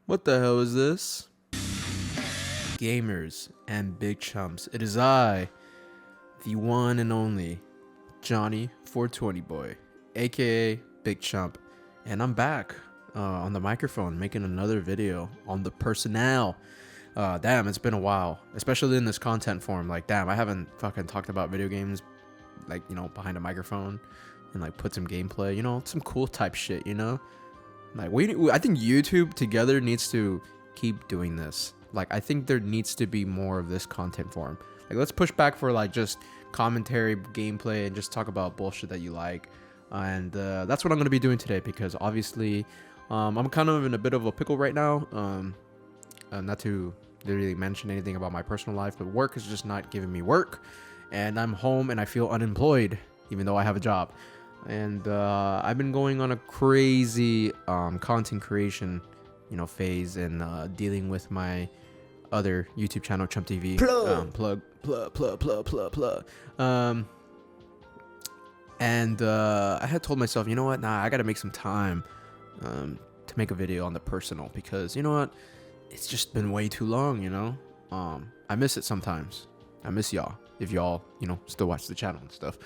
What the hell is this? Gamers and big chumps, it is I, the one and only Johnny 420 Boy, aka Big Chump, and I'm back on the microphone making another video on the personnel. Damn, it's been a while, especially in this content form. Like, damn, I haven't fucking talked about video games, like, you know, behind a microphone and like put some gameplay, you know, some cool type shit, you know. Like, I think YouTube together needs to keep doing this. Like, I think there needs to be more of this content form. Like, let's push back for like just commentary, gameplay, and just talk about bullshit that you like. And that's what I'm gonna be doing today, because obviously, I'm kind of in a bit of a pickle right now. Not to really mention anything about my personal life, but work is just not giving me work, and I'm home and I feel unemployed, even though I have a job. And I've been going on a crazy content creation, you know, phase, and dealing with my other YouTube channel, Chump TV. Plug. And I had told myself, you know what? Nah, I gotta make some time to make a video on the personal, because you know what? It's just been way too long, you know. I miss it sometimes. I miss y'all, if y'all, you know, still watch the channel and stuff.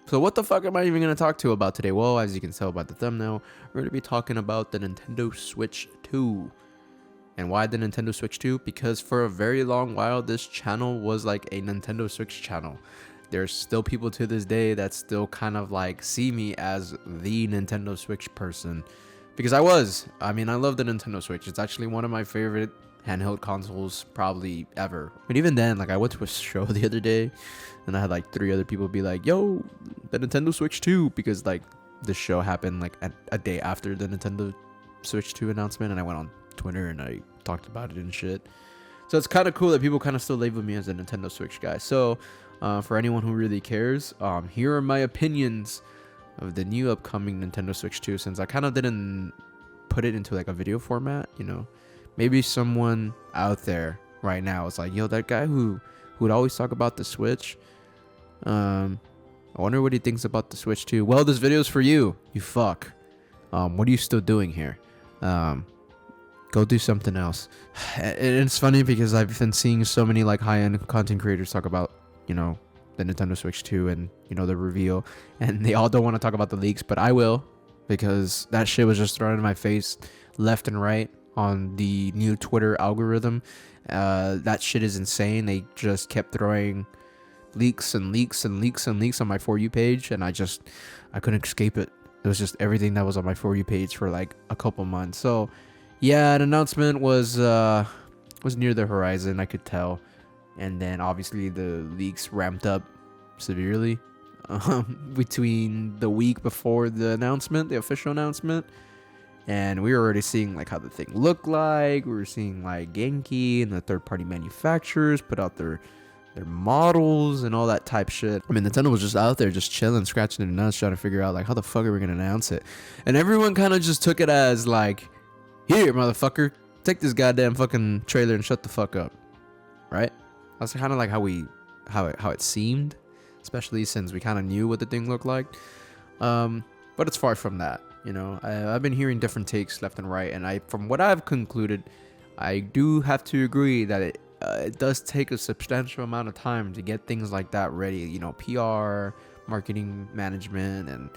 So what the fuck am I even going to talk to about today? Well, as you can tell by the thumbnail, we're going to be talking about the Nintendo Switch 2. And why the Nintendo Switch 2? Because for a very long while, this channel was like a Nintendo Switch channel. There's still people to this day that still kind of like see me as the Nintendo Switch person. Because I love the Nintendo Switch. It's actually one of my favorite handheld consoles probably ever. But even then, like, I went to a show the other day and I had like 3 other people be like, yo, the Nintendo Switch 2, because like the show happened like a day after the Nintendo Switch 2 announcement, and I went on Twitter and I talked about it and shit. So it's kind of cool that people kind of still label me as a Nintendo Switch guy. So for anyone who really cares, here are my opinions of the new upcoming Nintendo Switch 2, since I kind of didn't put it into like a video format, you know. Maybe someone out there right now is like, yo, that guy who would always talk about the Switch, I wonder what he thinks about the Switch 2. Well, this video is for you, you fuck. What are you still doing here? Go do something else. And it's funny because I've been seeing so many like high-end content creators talk about, you know, the Nintendo Switch 2 and, you know, the reveal, and they all don't want to talk about the leaks, but I will, because that shit was just thrown in my face left and right on the new Twitter algorithm. That shit is insane. They just kept throwing leaks and leaks and leaks and leaks on my For You page, and I couldn't escape it. It was just everything that was on my For You page for like a couple months. So yeah, an announcement was near the horizon, I could tell. And then obviously the leaks ramped up severely between the week before the announcement, the official announcement. And we were already seeing like how the thing looked like. We were seeing like Genki and the third-party manufacturers put out their models and all that type shit. I mean, Nintendo was just out there just chilling, scratching their nuts, trying to figure out like, how the fuck are we gonna announce it? And everyone kind of just took it as like, here, motherfucker, take this goddamn fucking trailer and shut the fuck up, right? That's kind of like how it seemed, especially since we kind of knew what the thing looked like. But it's far from that. You know, I've been hearing different takes left and right, and from what I've concluded, I do have to agree that it does take a substantial amount of time to get things like that ready. You know, PR, marketing management, and,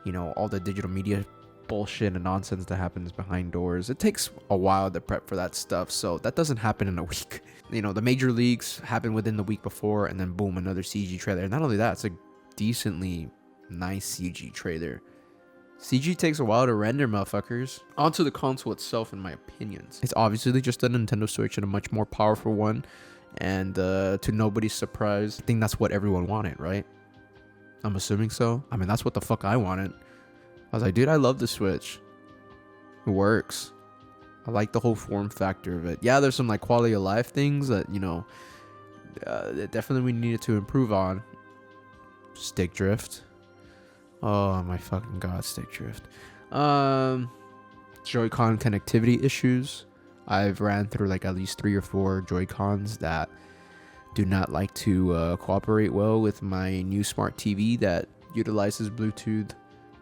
you know, all the digital media bullshit and nonsense that happens behind doors. It takes a while to prep for that stuff, so that doesn't happen in a week. You know, the major leaks happen within the week before, and then boom, another CG trailer. And not only that, it's a decently nice CG trailer. CG takes a while to render, motherfuckers. Onto the console itself, in my opinions. It's obviously just a Nintendo Switch and a much more powerful one. And to nobody's surprise, I think that's what everyone wanted, right? I'm assuming so. I mean, that's what the fuck I wanted. I was like, dude, I love the Switch. It works. I like the whole form factor of it. Yeah, there's some like quality of life things that, you know, that definitely we needed to improve on. Stick drift. Oh my fucking god, stick drift. Joy-Con connectivity issues. I've ran through like at least 3 or 4 Joy-Cons that do not like to cooperate well with my new smart TV that utilizes Bluetooth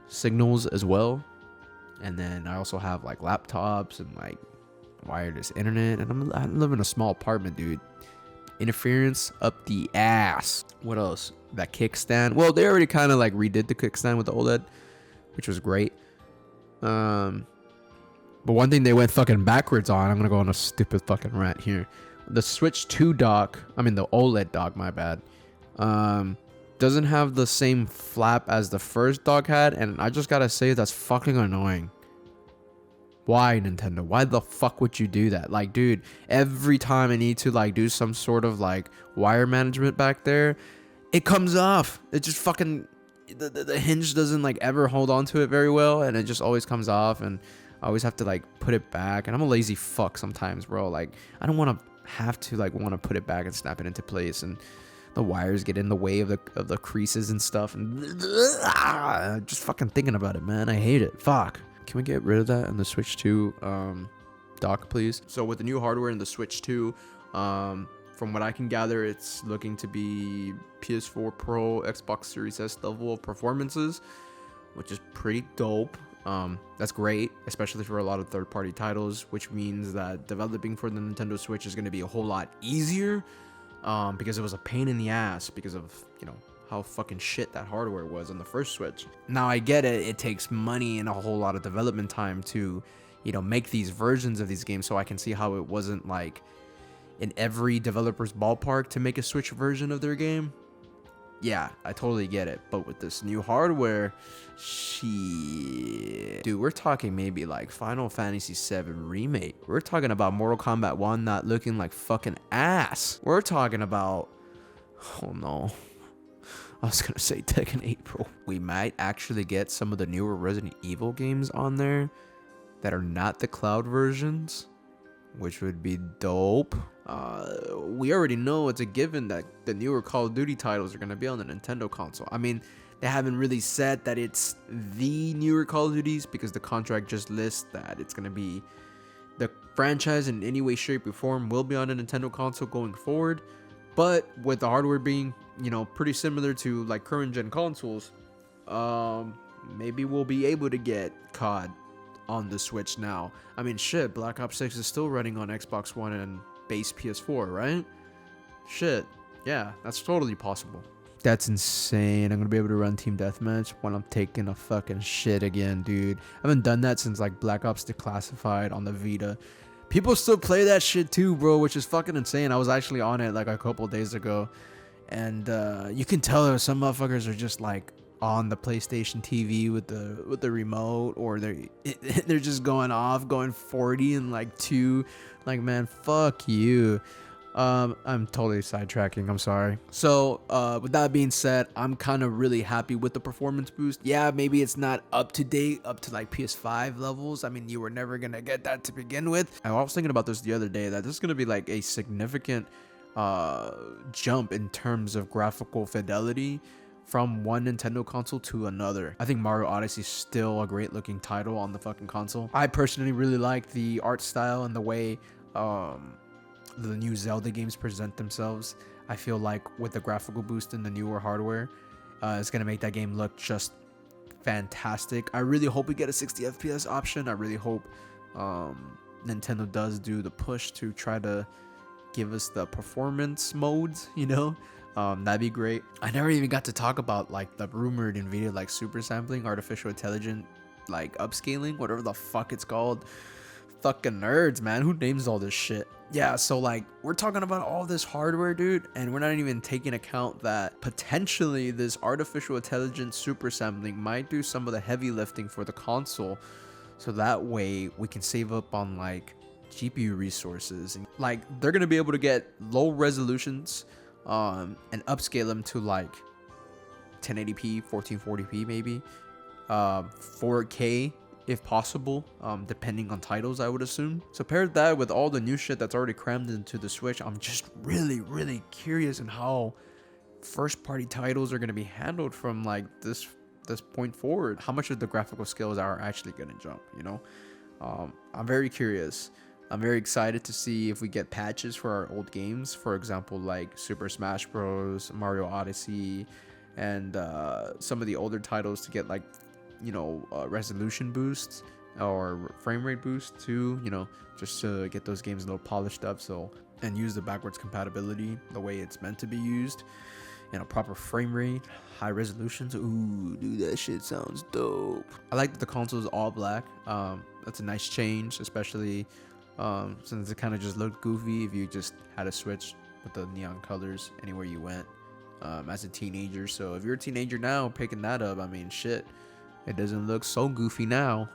signals as well. And then I also have like laptops and like wireless internet, and I live in a small apartment, dude. Interference up the ass. What else? That kickstand. Well, they already kind of like redid the kickstand with the OLED, which was great. But one thing they went fucking backwards on, I'm gonna go on a stupid fucking rant here. The Switch 2 dock, I mean the OLED dock, my bad, doesn't have the same flap as the first dock had, and I just gotta say that's fucking annoying. Why, Nintendo? Why the fuck would you do that? Like, dude, every time I need to like do some sort of like wire management back there, it comes off. It just fucking the hinge doesn't like ever hold on to it very well, and it just always comes off, and I always have to like put it back. And I'm a lazy fuck sometimes, bro. Like, I don't want to have to like want to put it back and snap it into place, and the wires get in the way of the creases and stuff, and just fucking thinking about it, man. I hate it. Fuck. Can we get rid of that in the Switch 2 dock, please? So with the new hardware in the Switch 2, from what I can gather, it's looking to be PS4 Pro, Xbox Series S level of performances, which is pretty dope. That's great, especially for a lot of third-party titles, which means that developing for the Nintendo Switch is going to be a whole lot easier, because it was a pain in the ass because of, you know, how fucking shit that hardware was on the first Switch. Now I get it, it takes money and a whole lot of development time to, you know, make these versions of these games, so I can see how it wasn't like in every developer's ballpark to make a Switch version of their game. Yeah, I totally get it. But with this new hardware, shit. Dude, we're talking maybe like Final Fantasy VII Remake. We're talking about Mortal Kombat 1 not looking like fucking ass. We're talking about, oh no, I was gonna say Tekken 8, bro. We might actually get some of the newer Resident Evil games on there that are not the cloud versions, which would be dope. We already know it's a given that the newer Call of Duty titles are gonna be on the Nintendo console. I mean, they haven't really said that it's the newer Call of Duties, because the contract just lists that it's gonna be the franchise in any way, shape, or form will be on the Nintendo console going forward. But with the hardware being, you know, pretty similar to like current gen consoles, maybe we'll be able to get COD on the Switch now. I mean, shit, Black Ops 6 is still running on Xbox One and base PS4, right? Shit, yeah, that's totally possible. That's insane. I'm gonna be able to run Team Deathmatch when I'm taking a fucking shit again, dude. I haven't done that since like Black Ops Declassified on the Vita. People still play that shit too, bro, which is fucking insane. I was actually on it like a couple days ago, and you can tell that some motherfuckers are just like on the PlayStation TV with the remote, or they're just going off, going 40 and like 2. Like, man, fuck you. I'm totally sidetracking, I'm sorry. So with that being said, I'm kind of really happy with the performance boost. Yeah, maybe it's not up to date, up to like PS5 levels. I mean, you were never gonna get that to begin with. I was thinking about this the other day, that this is gonna be like a significant jump in terms of graphical fidelity from one Nintendo console to another. I think Mario Odyssey is still a great looking title on the fucking console. I personally really like the art style and the way the new Zelda games present themselves. I feel like with the graphical boost in the newer hardware, it's gonna make that game look just fantastic. I really hope we get a 60 FPS option. I really hope Nintendo does do the push to try to give us the performance modes, you know. That'd be great. I never even got to talk about like the rumored NVIDIA like super sampling, artificial intelligence, like upscaling, whatever the fuck it's called. Fucking nerds, man. Who names all this shit? Yeah, so like we're talking about all this hardware, dude, and we're not even taking account that potentially this artificial intelligence super sampling might do some of the heavy lifting for the console, so that way we can save up on like GPU resources. And like they're gonna be able to get low resolutions and upscale them to like 1080p, 1440p maybe, 4K if possible, depending on titles, I would assume. So paired that with all the new shit that's already crammed into the Switch, I'm just really curious in how first party titles are going to be handled from like this point forward. How much of the graphical skills are actually going to jump, you know? I'm very curious. I'm very excited to see if we get patches for our old games, for example like Super Smash Bros, Mario Odyssey, and some of the older titles to get like, you know, resolution boosts or frame rate boost too, you know, just to get those games a little polished up, so, and use the backwards compatibility the way it's meant to be used, you know, proper frame rate, high resolutions. Ooh, dude, that shit sounds dope. I like that the console is all black. That's a nice change, especially since it kind of just looked goofy if you just had a Switch with the neon colors anywhere you went as a teenager. So if you're a teenager now picking that up, I mean, shit, it doesn't look so goofy now.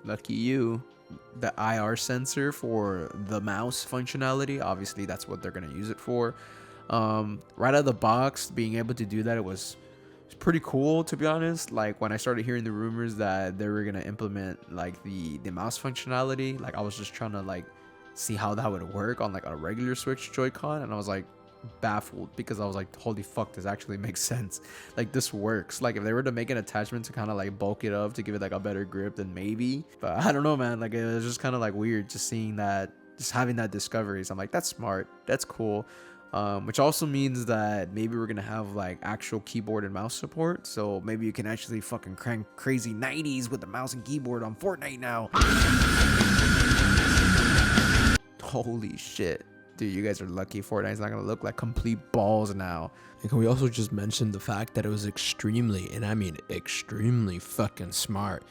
Lucky you. The IR sensor for the mouse functionality, obviously that's what they're gonna use it for. Right out of the box, being able to do that, it's pretty cool, to be honest. Like when I started hearing the rumors that they were gonna implement like the mouse functionality, like I was just trying to like see how that would work on like a regular Switch Joy-Con, and I was like baffled, because I was like, holy fuck, this actually makes sense. Like this works. Like if they were to make an attachment to kind of like bulk it up to give it like a better grip, then maybe, but I don't know, man. Like it was just kind of like weird just seeing that, just having that discovery. So I'm like, that's smart, that's cool. Which also means that maybe we're gonna have like actual keyboard and mouse support, so maybe you can actually fucking crank crazy 90s with the mouse and keyboard on Fortnite now. Holy shit, dude, you guys are lucky. Fortnite's not gonna look like complete balls now. And can we also just mention the fact that it was extremely, and I mean extremely fucking smart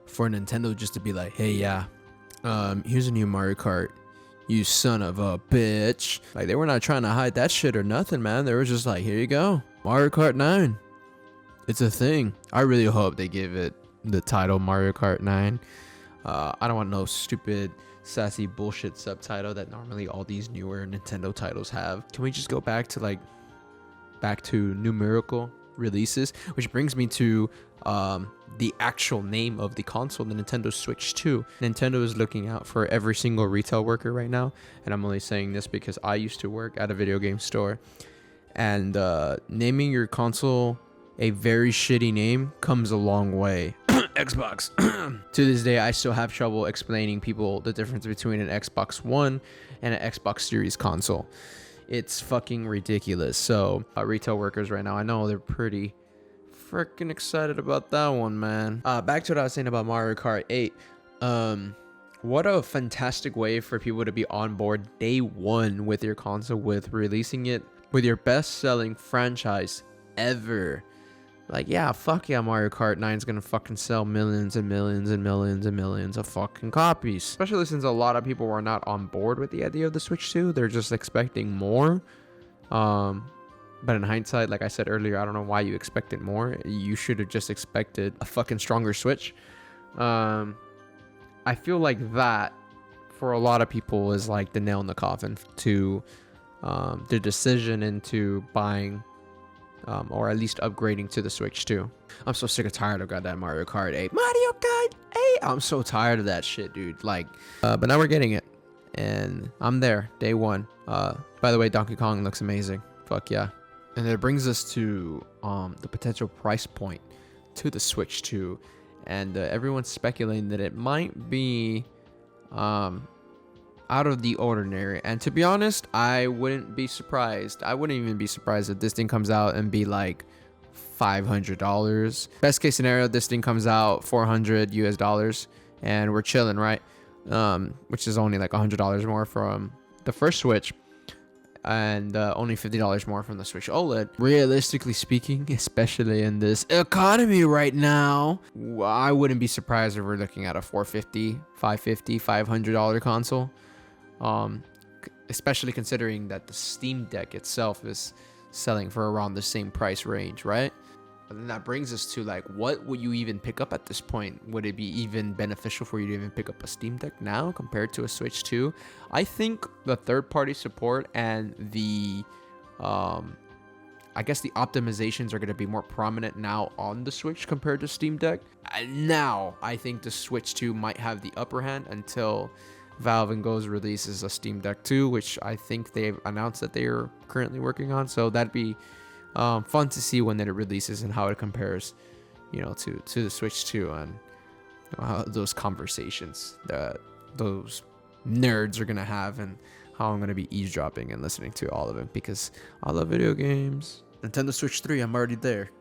for Nintendo just to be like, hey, yeah, here's a new Mario Kart, you son of a bitch. Like they were not trying to hide that shit or nothing, man. They were just like, here you go, Mario Kart 9, it's a thing. I really hope they give it the title Mario Kart 9. I don't want no stupid sassy bullshit subtitle that normally all these newer Nintendo titles have. Can we just go back to numerical releases? Which brings me to the actual name of the console, the Nintendo Switch 2. Nintendo is looking out for every single retail worker right now, and I'm only saying this because I used to work at a video game store, and naming your console a very shitty name comes a long way. Xbox. To this day, I still have trouble explaining people the difference between an Xbox One and an Xbox Series console. It's fucking ridiculous. So retail workers right now, I know they're pretty freaking excited about that one, man. Back to what I was saying about Mario Kart 8. What a fantastic way for people to be on board day one with your console, with releasing it with your best-selling franchise ever. Like, yeah, fuck yeah, Mario Kart 9 is gonna fucking sell millions and millions and millions and millions of fucking copies. Especially since a lot of people were not on board with the idea of the Switch 2. They're just expecting more. But in hindsight, like I said earlier, I don't know why you expected more. You should have just expected a fucking stronger Switch. I feel like that, for a lot of people, is like the nail in the coffin to the decision into buying or at least upgrading to the Switch 2. I'm so sick and tired of goddamn Mario Kart 8. Mario Kart 8! I'm so tired of that shit, dude. Like, but now we're getting it. And I'm there, day one. By the way, Donkey Kong looks amazing. Fuck yeah. And it brings us to the potential price point to the Switch 2. And everyone's speculating that it might be out of the ordinary. And to be honest, I wouldn't be surprised. I wouldn't even be surprised if this thing comes out and be like $500. Best case scenario, this thing comes out $400 US, and we're chilling, right? Which is only like $100 more from the first Switch, and only $50 more from the Switch OLED. Realistically speaking, especially in this economy right now, I wouldn't be surprised if we're looking at a $500 console. Especially considering that the Steam Deck itself is selling for around the same price range, right? And then that brings us to like, what would you even pick up at this point? Would it be even beneficial for you to even pick up a Steam Deck now compared to a Switch 2? I think the third-party support and the I guess the optimizations are going to be more prominent now on the Switch compared to Steam Deck. And now I think the Switch 2 might have the upper hand until Valve and Goes releases a Steam Deck 2, which I think they've announced that they are currently working on. So that'd be fun to see when it releases and how it compares, you know, to the Switch 2, and those conversations that those nerds are gonna have, and how I'm gonna be eavesdropping and listening to all of it, because I love video games. Nintendo Switch 3, I'm already there.